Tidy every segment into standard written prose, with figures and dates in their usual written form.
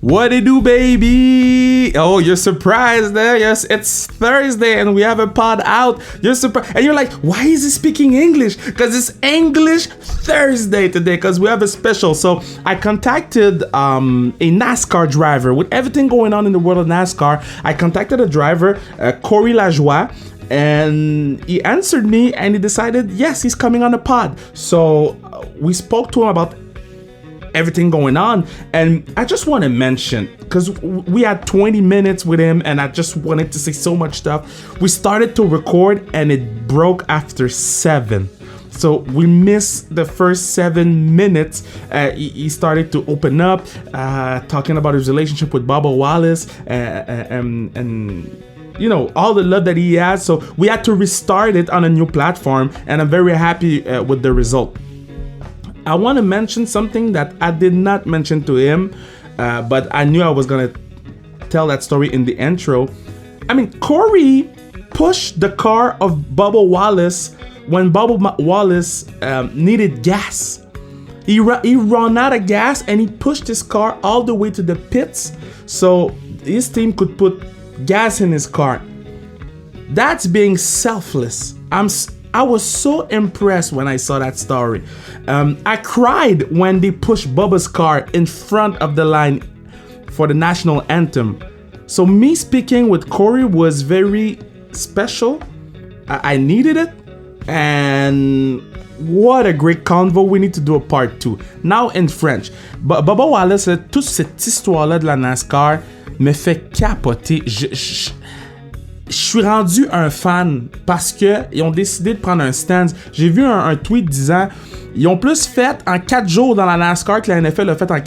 What it do, baby? Oh, you're surprised there. Yes, it's Thursday and we have a pod out. You're surprised. And you're like, why is he speaking English? Because it's English Thursday today because we have a special. So I contacted a NASCAR driver. With everything going on in the world of NASCAR, I contacted a driver, Corey Lajoie. And he answered me and he decided, yes, he's coming on the pod. So we spoke to him about everything going on. And I just want to mention, because we had 20 minutes with him and I just wanted to say so much stuff. We started to record and it broke after 7. So we missed the first 7 minutes. He started to open up, talking about his relationship with Bubba Wallace and you know, all the love that he has. So we had to restart it on a new platform, and I'm very happy with the result. I want to mention something that I did not mention to him, but I knew I was going to tell that story in the intro. I mean, Corey pushed the car of Bubba Wallace when Bubba Wallace needed gas. He ran out of gas and he pushed his car all the way to the pits so his team could put gas in his car. That's being selfless. I was so impressed when I saw that story. I cried when they pushed Bubba's car in front of the line for the national anthem. So me speaking with Corey was very special. I needed it. And what a great convo. We need to do a part 2. Now in French. Bubba Wallace, toute cette histoire-là de la NASCAR me fait capoter. Je suis rendu un fan parce que ils ont décidé de prendre un stance. J'ai vu un tweet disant ils ont plus fait en 4 jours dans la NASCAR que la NFL a fait en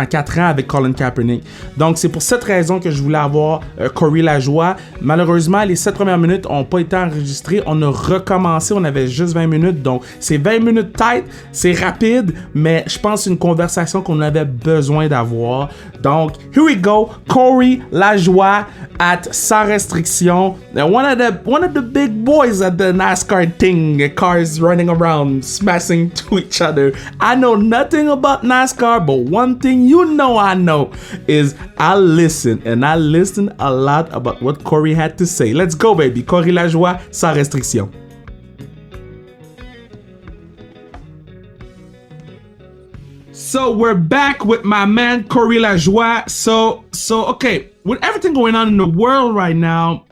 4 ans avec Colin Kaepernick. Donc c'est pour cette raison que je voulais avoir Corey Lajoie. Malheureusement, les 7 premières minutes n'ont pas été enregistrées. On a recommencé, on avait juste 20 minutes. Donc c'est 20 minutes tight, c'est rapide, mais je pense que c'est une conversation qu'on avait besoin d'avoir. Donc here we go, Corey Lajoie at Sans Restriction. One of the big boys at the NASCAR thing, cars running around smashing to each other. I know nothing about NASCAR, but one thing you know I know is I listen, and I listen a lot about what Corey had to say. Let's go, baby. Corey Lajoie, Sans Restriction. So we're back with my man Corey Lajoie. So okay, with everything going on in the world right now,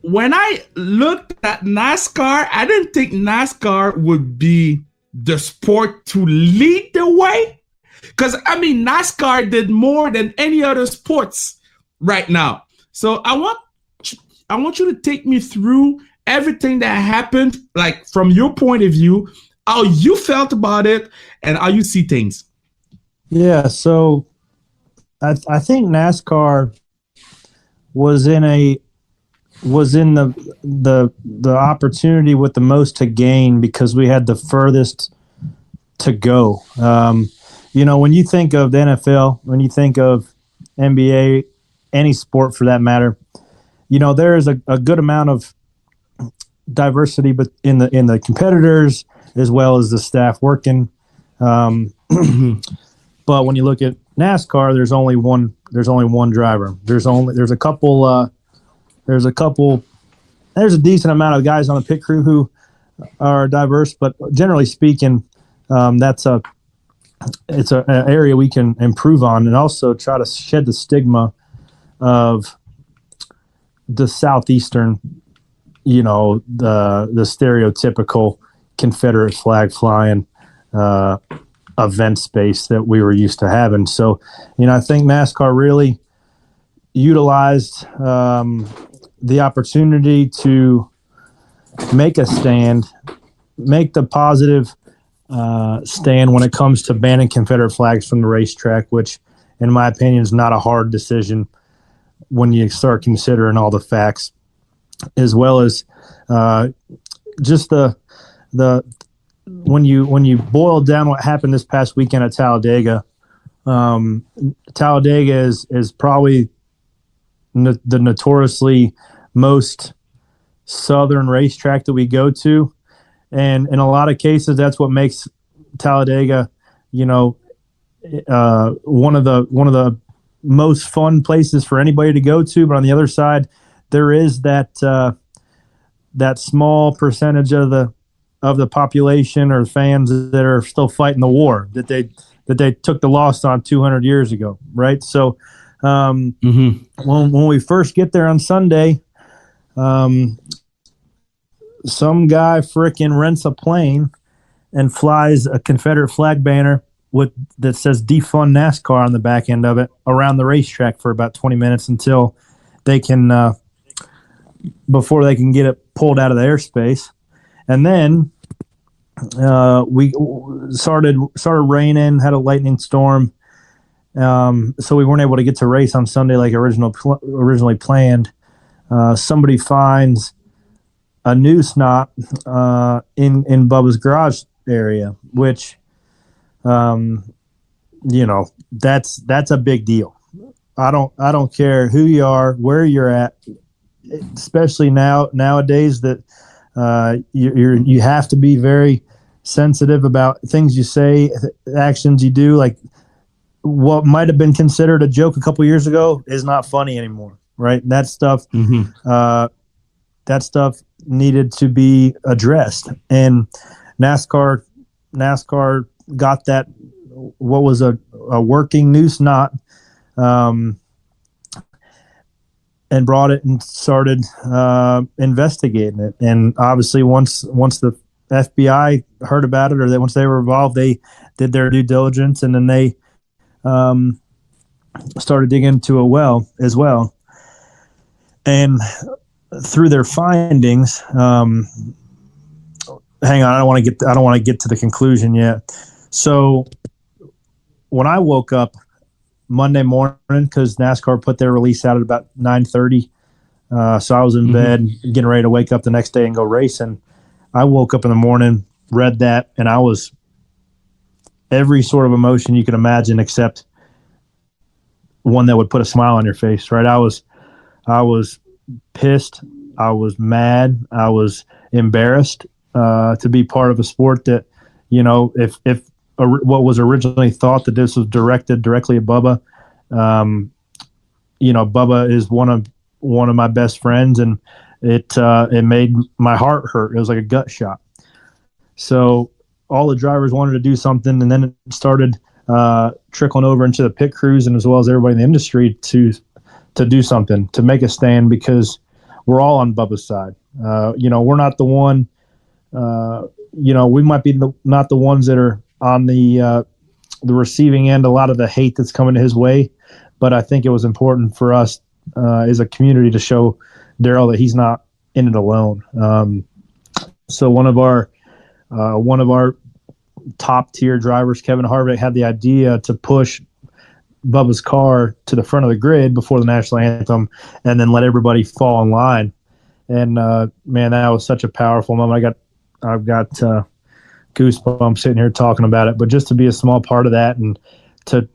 when I looked at NASCAR, I didn't think NASCAR would be the sport to lead the way. Because, I mean, NASCAR did more than any other sports right now. So I want you to take me through everything that happened, like from your point of view, how you felt about it, and how you see things. Yeah, so I think NASCAR was in the opportunity with the most to gain because we had the furthest to go. You know, when you think of the NFL, when you think of NBA, any sport for that matter, you know, there is a good amount of diversity, but in the competitors as well as the staff working. But when you look at NASCAR, there's only one driver. There's a decent amount of guys on the pit crew who are diverse, but generally speaking, it's an area we can improve on and also try to shed the stigma of the Southeastern, you know, the stereotypical Confederate flag flying event space that we were used to having. So, you know, I think NASCAR really utilized the opportunity to make a stand, make the positive stand when it comes to banning Confederate flags from the racetrack, which, in my opinion, is not a hard decision when you start considering all the facts, as well as just the when you boil down what happened this past weekend at Talladega. Talladega is probably the notoriously most southern racetrack that we go to, and in a lot of cases that's what makes Talladega, you know, one of the most fun places for anybody to go to. But on the other side, there is that small percentage of the population or fans that are still fighting the war that they took the loss on 200 years ago, right? So when we first get there on Sunday, some guy frickin' rents a plane and flies a Confederate flag banner that says defund NASCAR on the back end of it around the racetrack for about 20 minutes until they can before they can get it pulled out of the airspace. And then we started raining, had a lightning storm, so we weren't able to get to race on Sunday like originally planned. Somebody finds a noose knot in Bubba's garage area, which that's a big deal. I don't care who you are, where you're at, especially nowadays that you have to be very sensitive about things you say, actions you do. Like what might have been considered a joke a couple years ago is not funny anymore, right? That stuff needed to be addressed, and NASCAR got that, what was a working noose knot, and brought it and started investigating it. And obviously once the FBI heard about it, or once they were involved, they did their due diligence, and then they started digging into a well as well. And through their findings, hang on, I don't want to get to the conclusion yet. So when I woke up Monday morning, because NASCAR put their release out at about 9:30, so I was in bed getting ready to wake up the next day and go racing. I woke up in the morning, read that, and I was every sort of emotion you could imagine except one that would put a smile on your face, right? I was pissed. I was mad. I was embarrassed to be part of a sport that, if what was originally thought that this was directed directly at Bubba, Bubba is one of my best friends, and it made my heart hurt. It was like a gut shot. So all the drivers wanted to do something, and then it started trickling over into the pit crews and as well as everybody in the industry to do something, to make a stand, because we're all on Bubba's side. We're not the one, we might be not the ones that are on the receiving end, a lot of the hate that's coming his way. But I think it was important for us as a community to show Darrell that he's not in it alone. So one of our top tier drivers, Kevin Harvick, had the idea to push Bubba's car to the front of the grid before the national anthem, and then let everybody fall in line. And man, that was such a powerful moment. I've got goosebumps sitting here talking about it. But just to be a small part of that, and to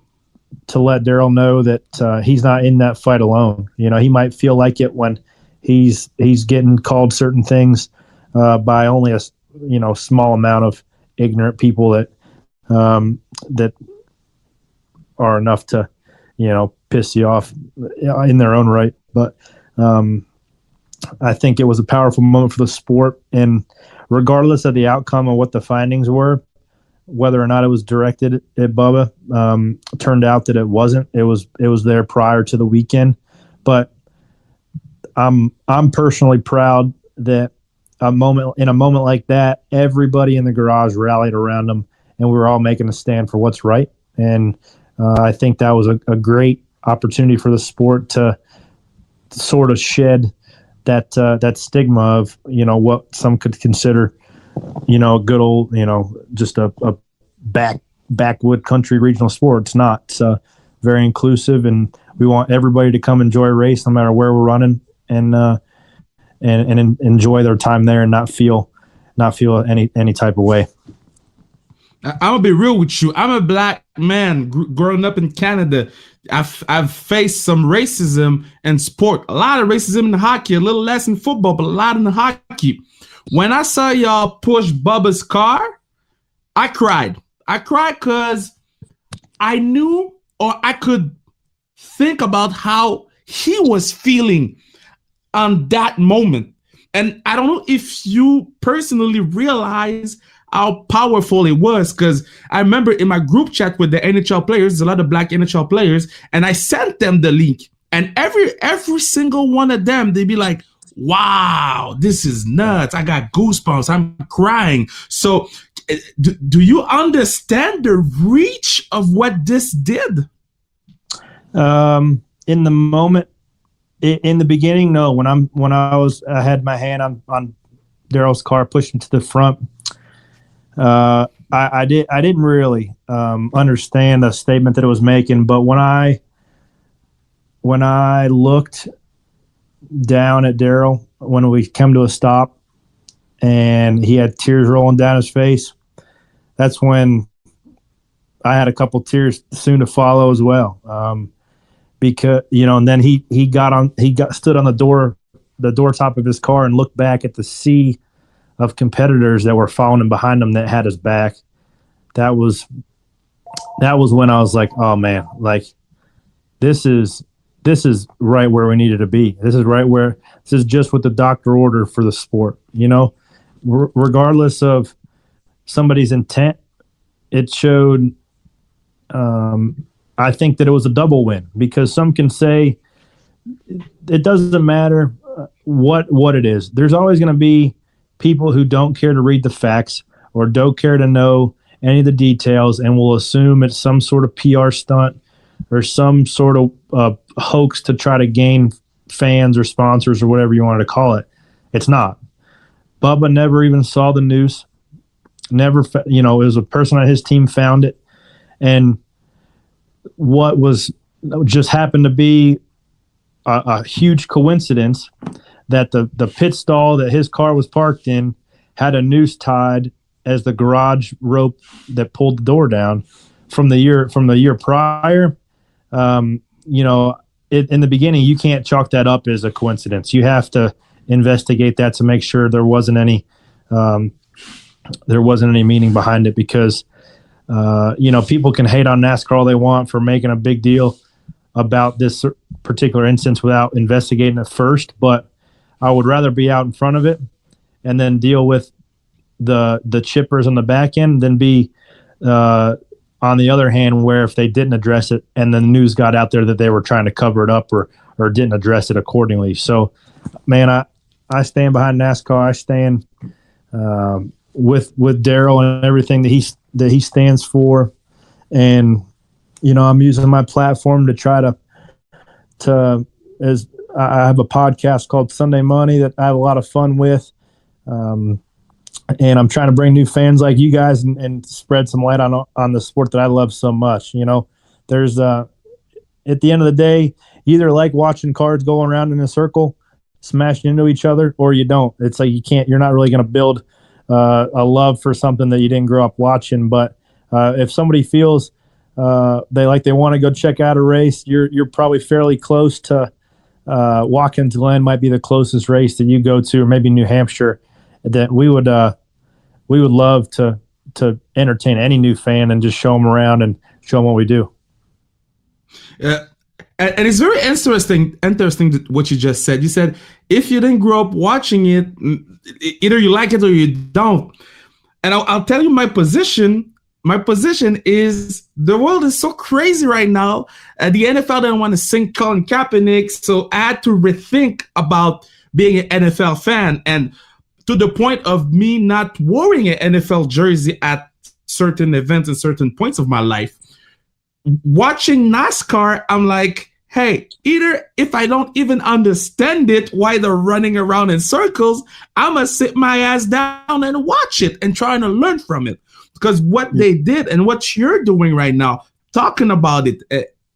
let Darrell know that he's not in that fight alone. He might feel like it when he's getting called certain things by only a small amount of ignorant people that are enough to piss you off in their own right. But I think it was a powerful moment for the sport, and regardless of the outcome of what the findings were, whether or not it was directed at Bubba, turned out that it wasn't. It was there prior to the weekend. But I'm personally proud that in a moment like that, everybody in the garage rallied around him, and we were all making a stand for what's right. And I think that was a great opportunity for the sport to sort of shed that stigma of what some could consider a good old just a backwood country regional sport. It's not. It's very inclusive, and we want everybody to come enjoy a race no matter where we're running, and enjoy their time there and not feel any type of way. I'm gonna be real with you. I'm a black man growing up in Canada. I've faced some racism in sport, a lot of racism in hockey, a little less in football, but a lot in the hockey. When I saw y'all push Bubba's car, I cried. I cried because I knew, or I could think about how he was feeling on that moment. And I don't know if you personally realize how powerful it was, because I remember in my group chat with the NHL players, there's a lot of black NHL players, and I sent them the link. And every single one of them, they'd be like, wow, this is nuts. I got goosebumps. I'm crying. So do you understand the reach of what this did? In the moment, in the beginning, no. When I had my hand on Daryl's car, pushed him to the front. I didn't really understand the statement that it was making, but when I looked down at Daryl when we come to a stop, and he had tears rolling down his face, that's when I had a couple tears soon to follow as well. Because and then he stood on the door top of his car and looked back at the sea of competitors that were following him behind him that had his back. That was when I was like, oh man, like this is right where we needed to be. This is just what the doctor ordered for the sport. Regardless of somebody's intent, it showed. I think that it was a double win, because some can say it doesn't matter what it is. There's always going to be people who don't care to read the facts or don't care to know any of the details and will assume it's some sort of PR stunt or some sort of hoax to try to gain fans or sponsors or whatever you wanted to call it. It's not. Bubba never even saw the news. Never, it was a person on his team found it. And what was just happened to be a huge coincidence that the pit stall that his car was parked in had a noose tied as the garage rope that pulled the door down from the year prior. In the beginning, you can't chalk that up as a coincidence. You have to investigate that to make sure there wasn't any meaning behind it, because people can hate on NASCAR all they want for making a big deal about this particular instance without investigating it first. But I would rather be out in front of it and then deal with the chippers on the back end than be on the other hand, where if they didn't address it and the news got out there that they were trying to cover it up or didn't address it accordingly. So, man, I stand behind NASCAR. I stand with Daryl and everything that he stands for, and I'm using my platform to try to as I have a podcast called Sunday Money that I have a lot of fun with, and I'm trying to bring new fans like you guys and spread some light on the sport that I love so much. There's at the end of the day, you either like watching cars going around in a circle, smashing into each other, or you don't. It's like you're not really going to build a love for something that you didn't grow up watching. But if somebody feels they want to go check out a race, you're probably fairly close to Watkins Glen might be the closest race that you go to, or maybe New Hampshire. That we would love to entertain any new fan and just show them around and show them what we do. Yeah. And it's very interesting what you just said. You said if you didn't grow up watching it, either you like it or you don't. And I'll tell you my position. My position is the world is so crazy right now. The NFL didn't want to sink Colin Kaepernick, so I had to rethink about being an NFL fan, and to the point of me not wearing an NFL jersey at certain events and certain points of my life. Watching NASCAR, I'm like, hey, either if I don't even understand it, why they're running around in circles, I'm going to sit my ass down and watch it and trying to learn from it. Because what they did and what you're doing right now, talking about it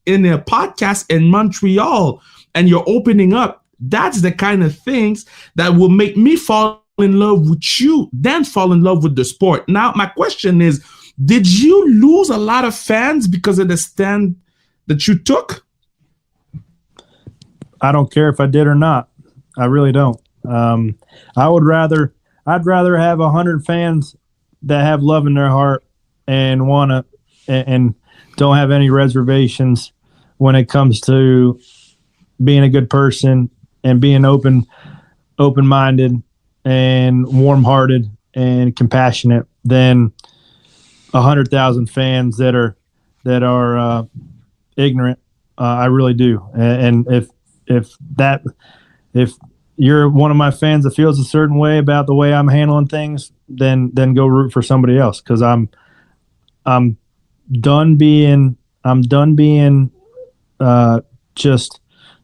in a podcast in Montreal, and you're opening up, that's the kind of things that will make me fall in love with you, then fall in love with the sport. Now, my question is, did you lose a lot of fans because of the stand that you took? I don't care if I did or not. I really don't. I'd rather have 100 fans that have love in their heart and want to don't have any reservations when it comes to being a good person and being open-minded and warm-hearted and compassionate than 100,000 fans that are ignorant. I really do. And if you're one of my fans that feels a certain way about the way I'm handling things, then go root for somebody else, because I'm done being just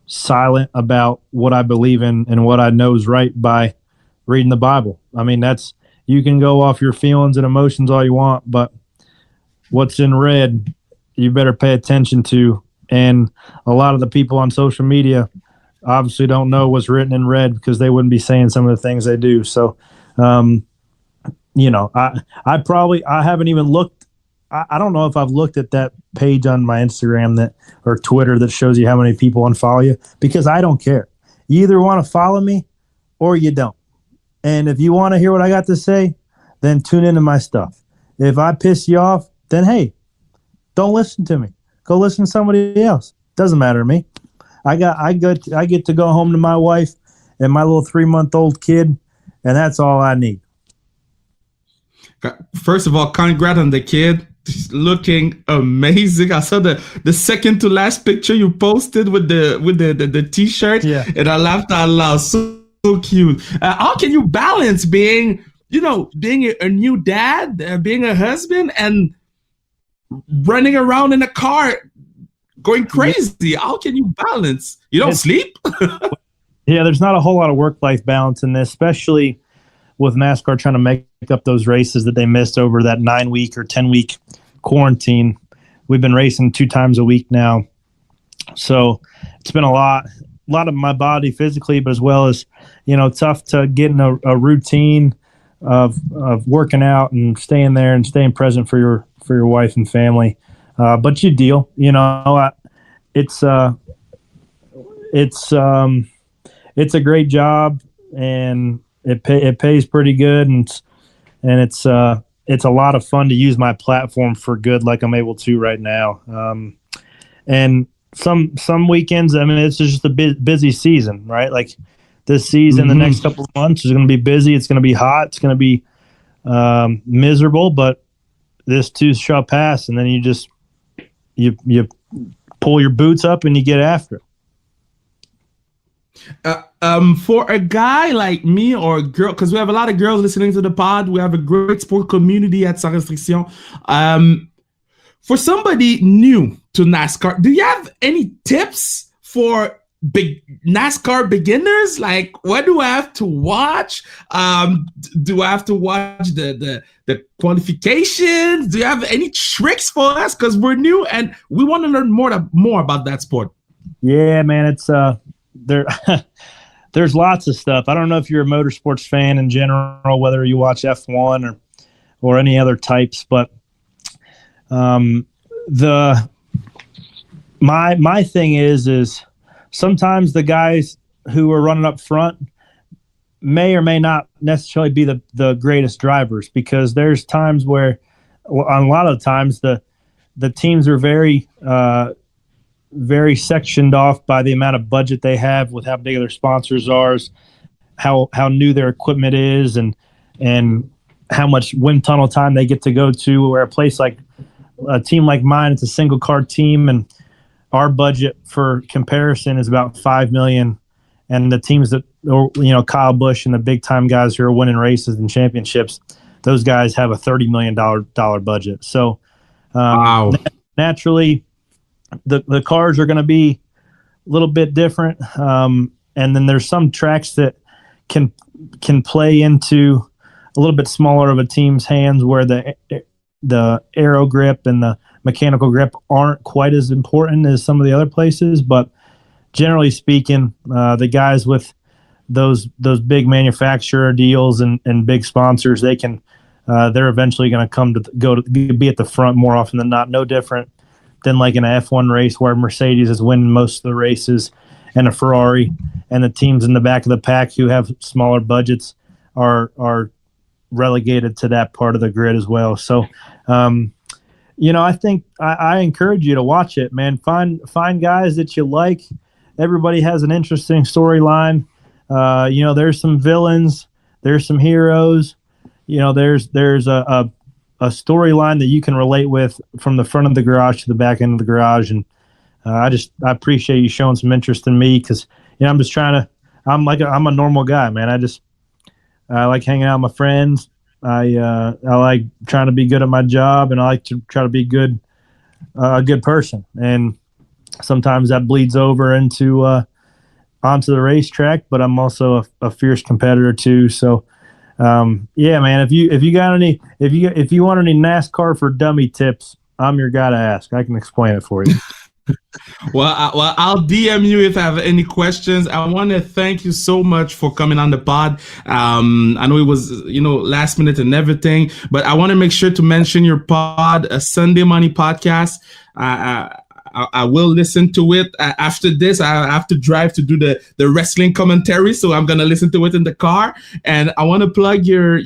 silent about what I believe in and what I know is right by reading the Bible. I mean, you can go off your feelings and emotions all you want, but what's in red, you better pay attention to. And a lot of the people on social media obviously don't know what's written in red, because they wouldn't be saying some of the things they do. So, I haven't even looked. I don't know if I've looked at that page on my Instagram or Twitter that shows you how many people unfollow you, because I don't care. You either want to follow me or you don't. And if you want to hear what I got to say, then tune into my stuff. If I piss you off, then hey, don't listen to me. Go listen to somebody else. Doesn't matter to me. I get to go home to my wife and my little 3-month-old kid, and that's all I need. First of all, congrats on the kid. She's looking amazing. I saw the second to last picture you posted with the t-shirt, and I laughed out loud. So cute. How can you balance being a new dad, being a husband, and running around in a car going crazy? How can you balance? You don't sleep? Yeah, there's not a whole lot of work-life balance in this, especially with NASCAR trying to make up those races that they missed over that 9-week or 10-week quarantine. We've been racing 2 times a week now. So it's been a lot of my body physically, but as well as, tough to get in a routine of working out and staying there and staying present for your wife and family. But you deal, it's a great job, and it pays pretty good, and it's a lot of fun to use my platform for good, like I'm able to right now. And some weekends, I mean, it's just a busy season, right? Like this season, the next couple of months is going to be busy. It's going to be hot. It's going to be miserable, but this too shall pass. And then you pull your boots up and you get after it. For a guy like me or a girl, because we have a lot of girls listening to the pod, we have a great sport community at Sans Restriction. For somebody new to NASCAR, do you have any tips for NASCAR beginners? Like, what do I have to watch? Do I have to watch the qualifications? Do you have any tricks for us? Because we're new and we want to learn more about that sport. Yeah, man, it's there's lots of stuff. I don't know if you're a motorsports fan in general, whether you watch F1 or any other types, but my thing is sometimes the guys who are running up front may or may not necessarily be the greatest drivers, because there's times where, on a lot of times, the teams are very sectioned off by the amount of budget they have, with how big their sponsors are, how new their equipment is, and how much wind tunnel time they get to go to. Where a team like mine, it's a single car team, and our budget for comparison is about $5 million. And the teams that, Kyle Busch and the big time guys who are winning races and championships, those guys have a $30 million budget. So wow. Naturally, the cars are going to be a little bit different. And then there's some tracks that can play into a little bit smaller of a team's hands, where the aero grip and the mechanical grip aren't quite as important as some of the other places. But generally speaking, the guys with those big manufacturer deals and big sponsors, they're eventually going to be at the front more often than not. No different than like in an F1 race where Mercedes is winning most of the races, and a Ferrari, and the teams in the back of the pack who have smaller budgets are relegated to that part of the grid as well. So I think I encourage you to watch it, man. Find guys that you like. Everybody has an interesting storyline. There's some villains, there's some heroes. There's a storyline that you can relate with from the front of the garage to the back end of the garage, and I appreciate you showing some interest in me because I'm just I'm a normal guy, man. I like hanging out with my friends. I like trying to be good at my job, and I like to try to be a good person. And sometimes that bleeds over onto the racetrack. But I'm also a fierce competitor too. So, yeah, man. If you want any NASCAR for dummy tips, I'm your guy to ask. I can explain it for you. Well, I'll DM you if I have any questions. I want to thank you so much for coming on the pod. I know it was, last minute and everything, but I want to make sure to mention your pod, a Sunday Money podcast. I will listen to it after this. I have to drive to do the wrestling commentary, so I'm gonna listen to it in the car. And I want to plug your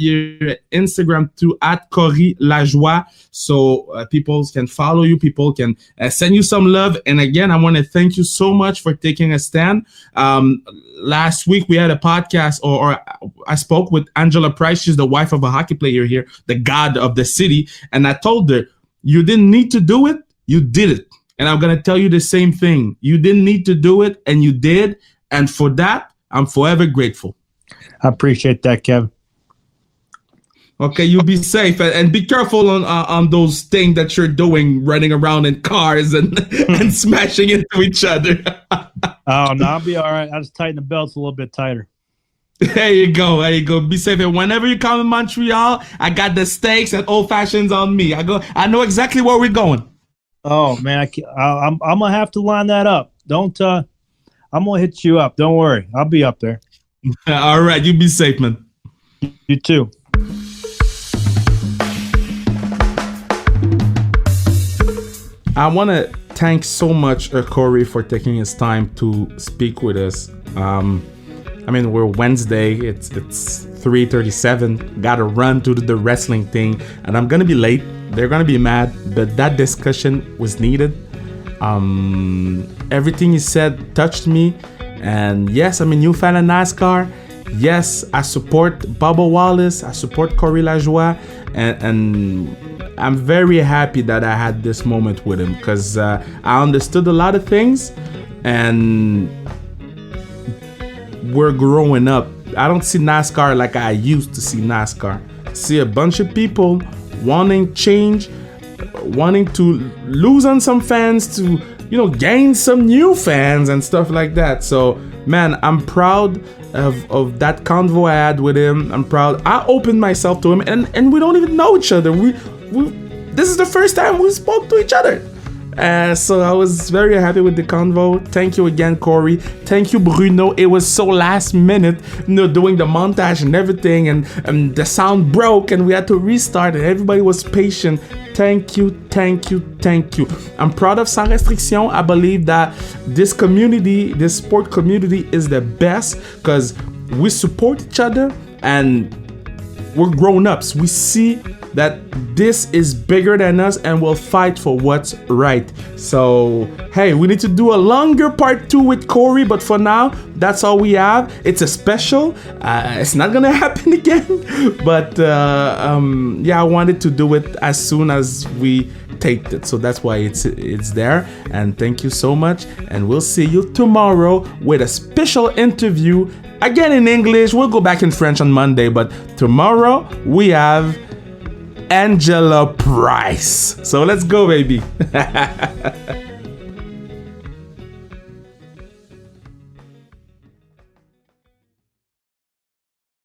Instagram to @Corey Lajoie, so people can follow you. People can send you some love. And again, I want to thank you so much for taking a stand. Last week we had a podcast, or I spoke with Angela Price. She's the wife of a hockey player here, the god of the city, and I told her, you didn't need to do it, you did it. And I'm going to tell you the same thing. You didn't need to do it, and you did. And for that, I'm forever grateful. I appreciate that, Kevin. Okay, you be safe and be careful on those things that you're doing, running around in cars and smashing into each other. Oh, no, I'll be all right. I'll just tighten the belts a little bit tighter. There you go. Be safe. And whenever you come in Montreal, I got the steaks and old fashions on me. I know exactly where we're going. Oh man, I'm gonna have to line that up. I'm gonna hit you up. Don't worry, I'll be up there. All right, you be safe, man. You too. I want to thank so much Corey for taking his time to speak with us. We're Wednesday. It's 3:37. Gotta run to the wrestling thing, and I'm gonna be late. They're gonna be mad, but that discussion was needed. Everything he said touched me, and yes, I'm a new fan of NASCAR. Yes, I support Bubba Wallace. I support Corey Lajoie, and I'm very happy that I had this moment with him because I understood a lot of things, and we're growing up. I don't see NASCAR like I used to see NASCAR. See a bunch of people wanting change, wanting to lose on some fans to, gain some new fans and stuff like that. So, man, I'm proud of that convo I had with him. I'm proud. I opened myself to him, and we don't even know each other. This is the first time we spoke to each other. So I was very happy with the convo. Thank you again, Corey. Thank you, Bruno. It was so last minute, doing the montage and everything, and the sound broke and we had to restart and everybody was patient. Thank you. I'm proud of Sans Restriction. I believe that this community, this sport community is the best because we support each other and we're grown-ups. We see that this is bigger than us and we'll fight for what's right. So, hey, we need to do a longer part 2 with Corey, but for now, that's all we have. It's a special. It's not gonna happen again, but I wanted to do it as soon as we taped it. So that's why it's there. And thank you so much. And we'll see you tomorrow with a special interview. Again in English. We'll go back in French on Monday, but tomorrow we have Angela Price. So let's go, baby.